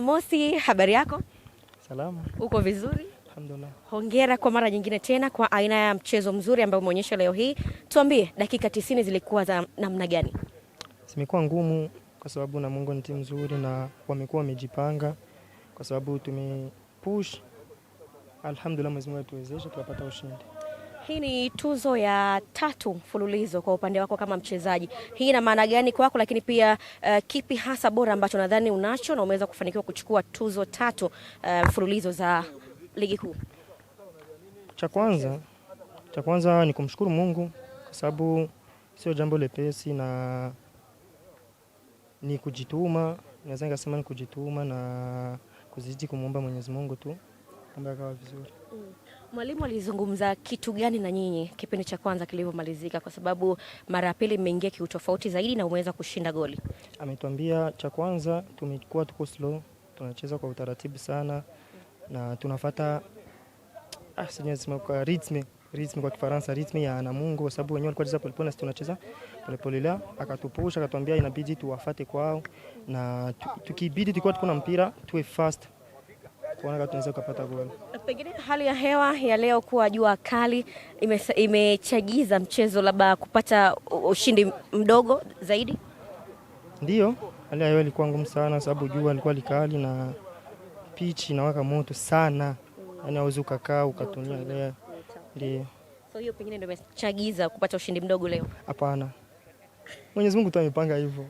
Mosi, habari yako? Salama. Uko vizuri? Alhamdulillah. Hongera kwa mara nyingine tena kwa aina ya mchezo mzuri ambao umeonyesha leo hii. Tuambie dakika 90 zilikuwa za namna gani? Zimekuwa ngumu kwa sababu Namungo ni timu nzuri na wamekuwa wamejipanga kwa sababu tumepush. Alhamdulillah, Mwenyezi Mungu atuwezeshe tukapata ushindi. Hii ni tuzo ya 3 mfululizo kwa upande wako kama mchezaji. Hii ina maana gani kwako, lakini pia kipi hasa bora ambacho nadhani unacho na umeweza kufanikiwa kuchukua tuzo 3 mfululizo za ligi kuu? Cha kwanza ni kumshukuru Mungu kwa sababu sio jambo lepesi na ni kujituma. Naweza nikasema ni kujituma na kuzidi kumuomba Mwenyezi Mungu tu mambo yakawa vizuri. Mwalimu alizungumza kitu gani na nyinyi kipindi cha kwanza kilivyomalizika, kwa sababu mara ya pili mmeingia kiutofauti zaidi na umeweza kushinda goli? Ametuambia cha kwanza tumekuwa tuko slow, tunacheza kwa utaratibu sana na tunafuata sijasema kwa ritme kwa Kifaransa, ritme ya Namungo, kwa sababu wenyewe walikuwa wanacheza polepole na sisi tunacheza polepole. Leo akatupusha akatuambia inabidi tuwafate kwao na tukibidi tulikuwa tuko na mpira tuwe fast kuona kama tunaweza kupata goli. Pengine hali ya hewa ya leo kuwa jua kali imechagiza mchezo labda kupata ushindi mdogo zaidi? Ndio, hali ya hewa ilikuwa ngumu sana sababu jua lilikuwa likali na pitch inawaka moto sana. Yaani hauwezi ukakaa ukatulia leo. Ndio. So hiyo pengine ndio imechagiza kupata ushindi mdogo leo? Hapana. Mwenyezi Mungu tu amepanga hivyo.